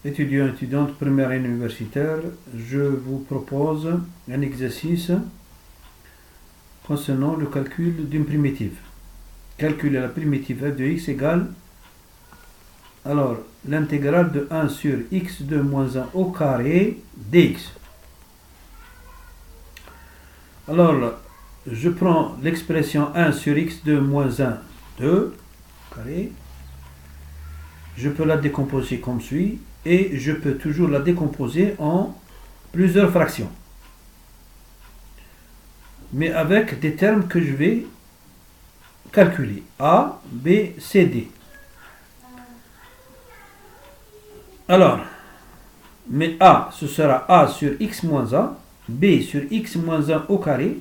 Étudiants, étudiantes, première année universitaire, je vous propose un exercice concernant le calcul d'une primitive. Calculer la primitive f de x égale, alors, l'intégrale de 1 sur x2 moins 1 au carré dx. Alors, je prends l'expression 1 sur x2 moins 1, 2, carré. Je peux la décomposer comme suit, et je peux toujours la décomposer en plusieurs fractions. Mais avec des termes que je vais calculer. A, B, C, D. Alors, mais A, ce sera A sur x moins 1, B sur x moins 1 au carré,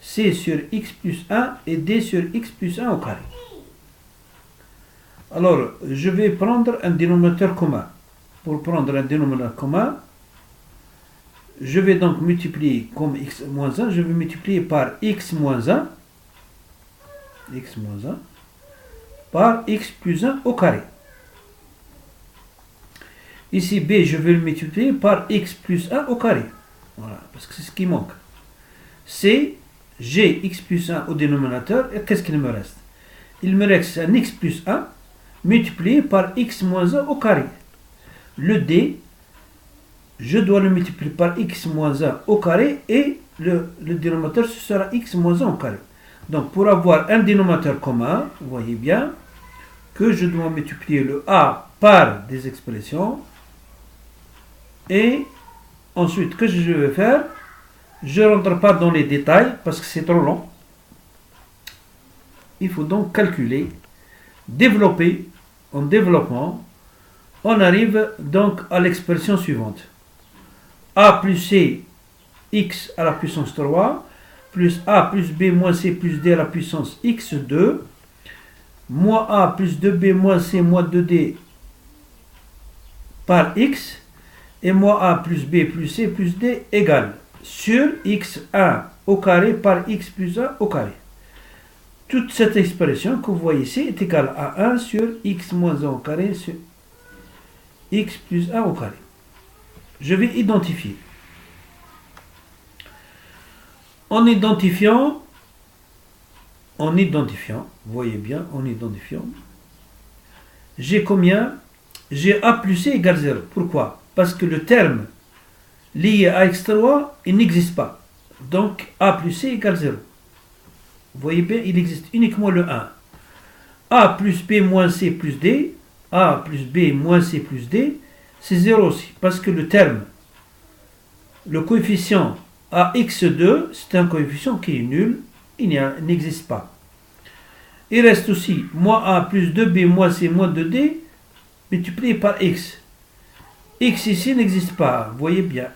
C sur x plus 1 et D sur x plus 1 au carré. Alors, je vais prendre un dénominateur commun. Pour prendre un dénominateur commun, je vais donc multiplier comme x moins 1, je vais multiplier par x moins 1, par x plus 1 au carré. Ici, B, je vais le multiplier par x plus 1 au carré. Voilà, parce que c'est ce qui manque. C, j'ai x plus 1 au dénominateur, et qu'est-ce qu'il me reste? Il me reste un x plus 1 multiplié par x moins 1 au carré. Le D, je dois le multiplier par x moins 1 au carré, et le dénominateur, ce sera x moins 1 au carré. Donc, pour avoir un dénominateur commun, vous voyez bien que je dois multiplier le A par des expressions. Et ensuite, que je vais faire? Je ne rentre pas dans les détails parce que c'est trop long. Il faut donc calculer, développer. En développement, on arrive donc à l'expression suivante. A plus C, x à la puissance 3, plus A plus B moins C plus D à la puissance x2, moins A plus 2B moins C moins 2D par x, et moins A plus B plus C plus D égale sur x1 au carré par x plus 1 au carré. Toute cette expression que vous voyez ici est égale à 1 sur x moins 1 au carré sur x plus 1 au carré. Je vais identifier. En identifiant, vous voyez bien, en identifiant, j'ai combien? J'ai A plus C égale 0. Pourquoi? Parce que le terme lié à x3, il n'existe pas. Donc, A plus C égale 0. Vous voyez bien, il existe uniquement le 1. A plus B moins C plus D, A plus B moins C plus D, c'est 0 aussi. Parce que le terme, le coefficient AX2, c'est un coefficient qui est nul, il n'existe pas. Il reste aussi moins A plus 2B moins C moins 2D, multiplié par X. X ici n'existe pas, vous voyez bien.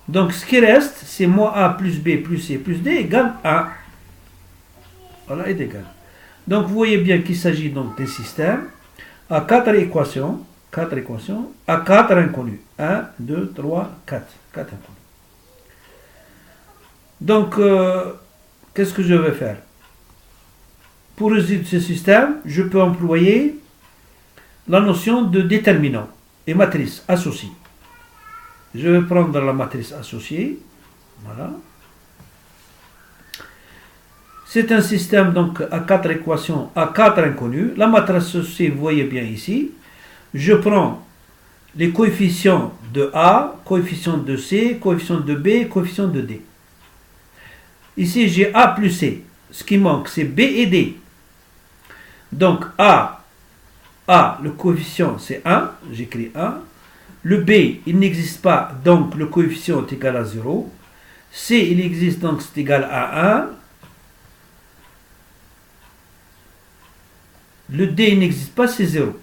Donc ce qui reste, c'est moins A plus B plus C plus D égale 1. Voilà, est égal. Donc vous voyez bien qu'il s'agit donc d'un système à 4 équations, à 4 inconnus. 1, 2, 3, 4. 4 inconnus. Donc, qu'est-ce que je vais faire? Pour résoudre ce système, je peux employer la notion de déterminant et matrice associée. Je vais prendre la matrice associée. Voilà. C'est un système donc à 4 équations, à 4 inconnus. La matrice associée, vous voyez bien ici. Je prends les coefficients de A, coefficient de C, coefficient de B, coefficient de D. Ici, j'ai A plus C. Ce qui manque, c'est B et D. Donc, A, le coefficient, c'est 1. J'écris 1. Le B, il n'existe pas, donc le coefficient est égal à 0. C, il existe, donc c'est égal à 1. Le D, il n'existe pas, c'est 0.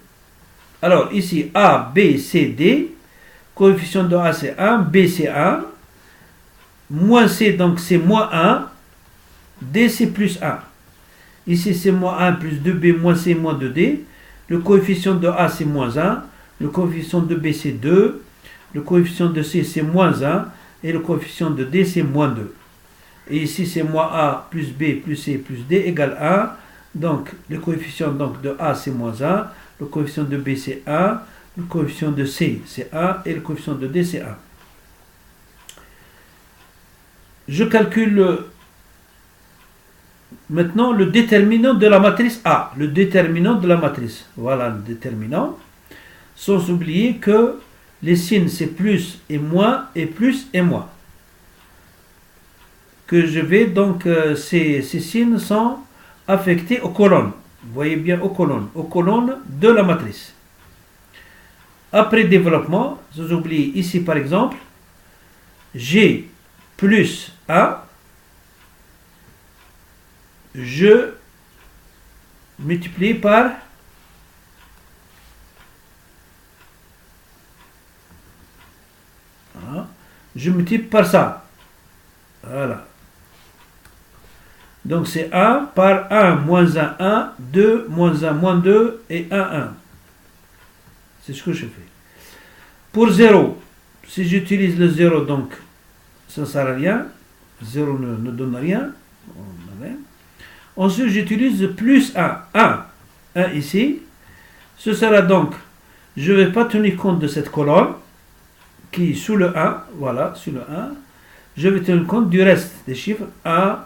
Alors, ici, A, B, C, D. Coefficient de A, c'est 1. B, c'est 1. Moins C, donc c'est moins 1. D, c'est plus 1. Ici, c'est moins 1 plus 2B moins C moins 2D. Le coefficient de A, c'est moins 1. Le coefficient de B, c'est 2. Le coefficient de C, c'est moins 1. Et le coefficient de D, c'est moins 2. Et ici, c'est moins A plus B plus C plus D égale 1. Donc, le coefficient donc, de A, c'est moins 1. Le coefficient de B, c'est 1. Le coefficient de C, c'est 1 et le coefficient de D, c'est 1. Je calcule maintenant le déterminant de la matrice A. Le déterminant de la matrice. Voilà le déterminant. Sans oublier que les signes, c'est plus et moins et plus et moins. Que je vais donc, ces signes sont affectés aux colonnes. Vous voyez bien aux colonnes de la matrice. Après développement, sans oublier ici par exemple, G plus 1, je multiplie par voilà, je multiplie par ça. Voilà. Donc c'est 1 par 1 moins 1, 1, 2 moins 1 moins 2 et 1, 1. C'est ce que je fais. Pour 0, si j'utilise le 0, donc ça ne sert à rien. 0 ne donne rien. Ensuite, j'utilise plus 1. 1 ici. Ce sera donc, je ne vais pas tenir compte de cette colonne qui est sous le 1. Voilà, sous le 1. Je vais tenir compte du reste des chiffres. 1,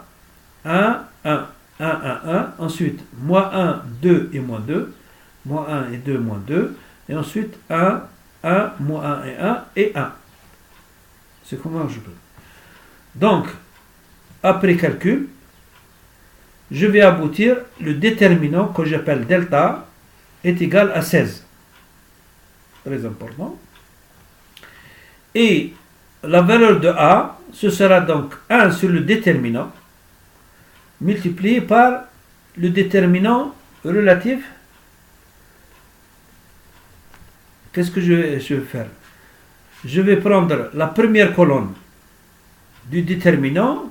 1, 1, 1, 1, 1. Ensuite, moins 1, 2 et moins 2. Moins 1 et 2, moins 2. Et ensuite, 1, 1, moins 1 et 1 et 1. C'est comment je peux. Donc, après calcul, je vais aboutir, le déterminant que j'appelle delta est égal à 16. Très important. Et la valeur de A, ce sera donc 1 sur le déterminant, multiplié par le déterminant relatif. Qu'est-ce que je vais faire? Je vais prendre la première colonne du déterminant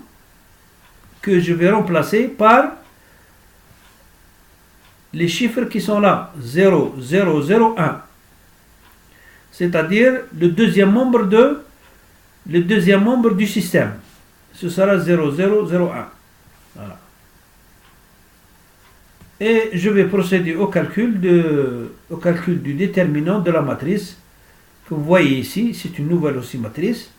que je vais remplacer par les chiffres qui sont là, 0, 0, 0, 1. C'est-à-dire le deuxième membre du système. Ce sera 0, 0, 0, 1. Voilà. Et je vais procéder au calcul du déterminant de la matrice que vous voyez ici. C'est une nouvelle aussi matrice.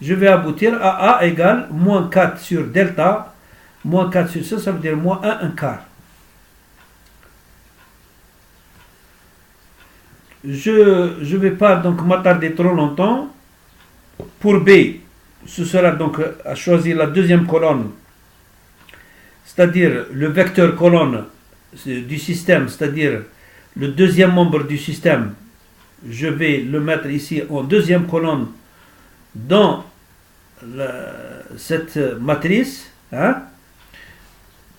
Je vais aboutir à A égale moins 4 sur delta. Moins 4 sur ça, ça veut dire moins 1 quart. Je ne vais pas donc m'attarder trop longtemps. Pour B, ce sera donc à choisir la deuxième colonne, c'est-à-dire le vecteur colonne du système, c'est-à-dire le deuxième membre du système. Je vais le mettre ici en deuxième colonne dans cette matrice. Hein.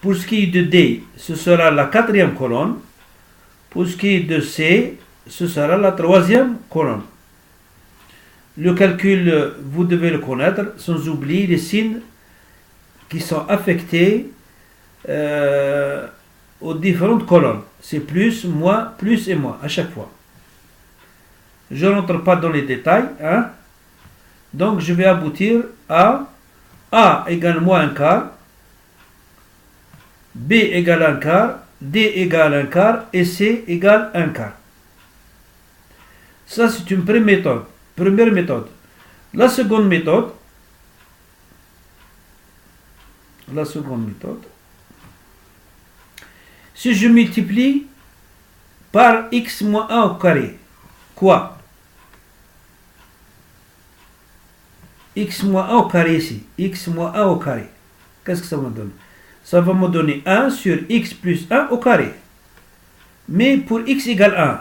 Pour ce qui est de D, ce sera la quatrième colonne. Pour ce qui est de C, ce sera la troisième colonne. Le calcul, vous devez le connaître, sans oublier les signes qui sont affectés aux différentes colonnes. C'est plus, moins, plus et moins à chaque fois. Je ne rentre pas dans les détails. Hein. Donc je vais aboutir à A égale moins 1 quart, B égale 1 quart, D égale 1 quart et C égale 1 quart. Ça c'est une première méthode. La seconde méthode, si je multiplie par x moins 1 au carré, quoi? X moins 1 au carré ici, x moins 1 au carré. Qu'est-ce que ça me donne? Ça va me donner 1 sur x plus 1 au carré. Mais pour x égale 1.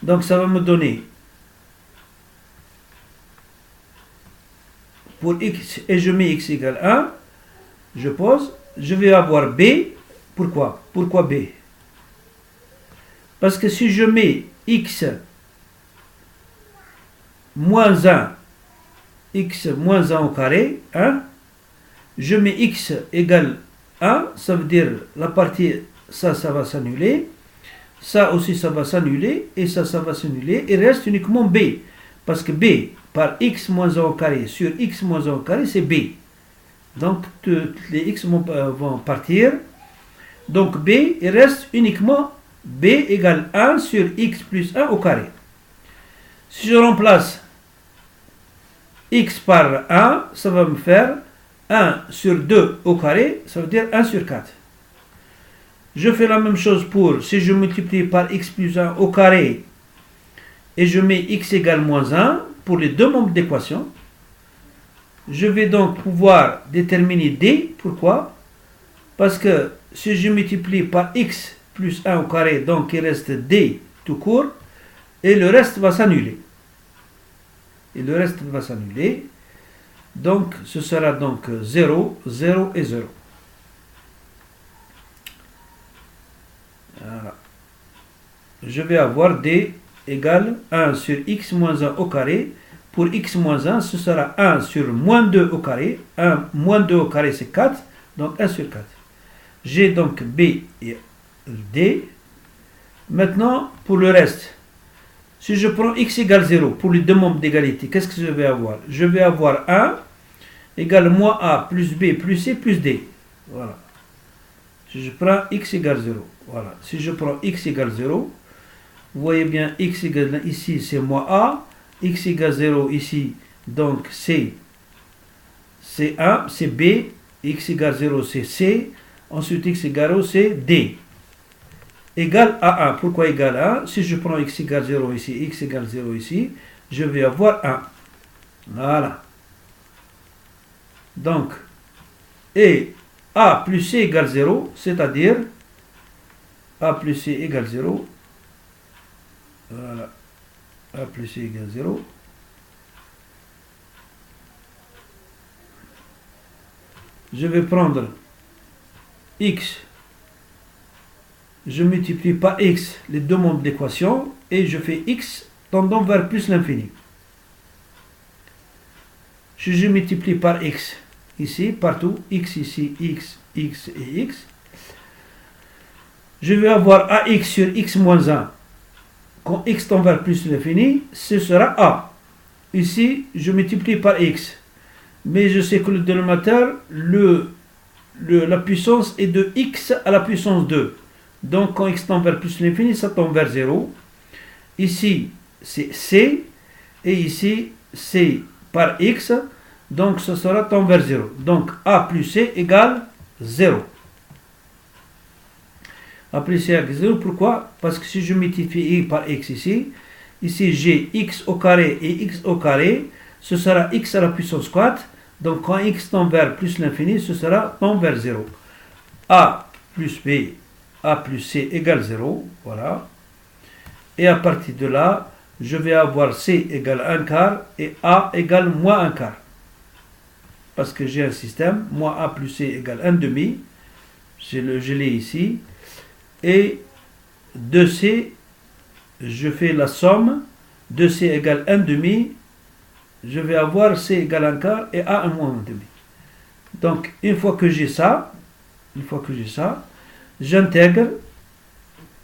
Donc ça va me donner, pour x, et je mets x égale 1, je pose, je vais avoir b. Pourquoi? Pourquoi b? Parce que si je mets x moins 1, x moins 1 au carré, 1, je mets x égale 1, ça veut dire la partie, ça va s'annuler, ça aussi ça va s'annuler, et ça va s'annuler, il reste uniquement b, parce que b par x moins 1 au carré sur x moins 1 au carré, c'est b. Donc toutes les x vont partir, donc b, il reste uniquement b égale 1 sur x plus 1 au carré. Si je remplace x par 1, ça va me faire 1 sur 2 au carré, ça veut dire 1 sur 4. Je fais la même chose pour, si je multiplie par x plus 1 au carré, et je mets x égale moins 1 pour les deux membres d'équation. Je vais donc pouvoir déterminer d. Pourquoi? Parce que si je multiplie par x plus 1 au carré, donc il reste d tout court, et le reste va s'annuler. Donc ce sera donc 0, 0 et 0. Voilà. Je vais avoir d égale 1 sur x moins 1 au carré. Pour x moins 1, ce sera 1 sur moins 2 au carré. 1 moins 2 au carré, c'est 4. Donc 1 sur 4. J'ai donc b et d. Maintenant, pour le reste, si je prends x égale 0 pour les deux membres d'égalité, qu'est-ce que je vais avoir? Je vais avoir 1 égale moins a plus b plus c plus d. Voilà. Si je prends x égale 0. Voilà. Si je prends x égale 0, vous voyez bien x égale ici, c'est moins a. X égale 0 ici, donc c'est 1, c'est b. X égale 0, c'est c. Ensuite, x égale 0, c'est d. Égal à 1. Pourquoi égal à 1? Si je prends x égale 0 ici, x égale 0 ici, je vais avoir 1. Voilà. Donc, et a plus c égale 0, c'est-à-dire a plus c égale 0. Voilà. A plus c égale 0. Je vais prendre x, je multiplie par x les deux membres d'équation et je fais x tendant vers plus l'infini. Si je multiplie par x ici, partout, x ici, x et x, je vais avoir ax sur x moins 1. Quand x tend vers plus l'infini, ce sera a. Ici, je multiplie par x. Mais je sais que le dénominateur, la puissance est de x à la puissance 2. Donc, quand x tend vers plus l'infini, ça tend vers 0. Ici, c'est c. Et ici, c par x. Donc, ça sera tend vers 0. Donc, a plus c égale 0. A plus c égale 0. Pourquoi? Parce que si je multiplie par x ici, j'ai x au carré et x au carré. Ce sera x à la puissance 4. Donc, quand x tend vers plus l'infini, ce sera tend vers 0. A plus b, a plus c égale 0. Voilà. Et à partir de là, je vais avoir c égale 1 quart et a égale moins 1 quart. Parce que j'ai un système, moins a plus c égale 1 demi. Je l'ai ici. Et 2c, je fais la somme. 2c égale 1 demi. Je vais avoir c égale 1 quart et a 1 moins 1 demi. Donc, une fois que j'ai ça, j'intègre,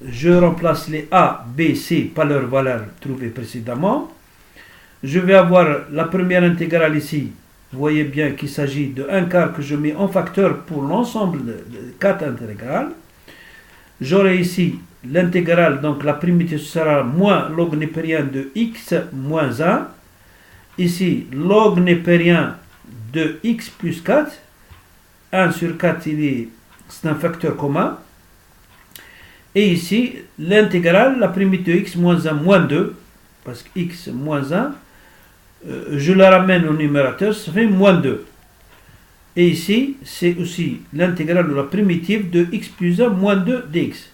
je remplace les a, b, c par leur valeur trouvée précédemment. Je vais avoir la première intégrale ici. Vous voyez bien qu'il s'agit de 1 quart que je mets en facteur pour l'ensemble de 4 intégrales. J'aurai ici l'intégrale, donc la primitive sera moins log népérien de x moins 1. Ici, log népérien de x plus 4. 1 sur 4, c'est un facteur commun. Et ici, l'intégrale, la primitive de x moins 1 moins 2, parce que x moins 1, je la ramène au numérateur, ça fait moins 2. Et ici, c'est aussi l'intégrale de la primitive de x plus 1 moins 2 dx.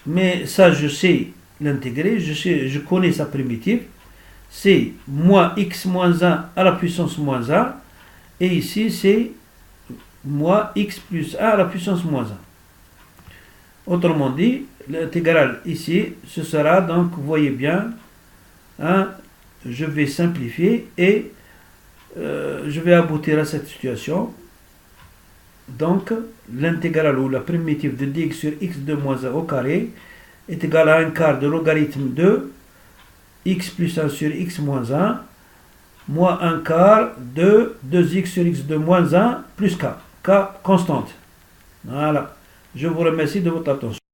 Mais ça, je sais l'intégrer, je connais sa primitive. C'est moins x moins 1 à la puissance moins 1. Et ici, c'est moins x plus 1 à la puissance moins 1. Autrement dit, l'intégrale ici, ce sera donc, vous voyez bien, je vais simplifier et je vais aboutir à cette situation. Donc, l'intégrale ou la primitive de dx sur x de moins 1 au carré est égale à 1 quart de logarithme de x plus 1 sur x moins 1 moins 1 quart de 2x sur x de moins 1 plus k constante. Voilà. Je vous remercie de votre attention.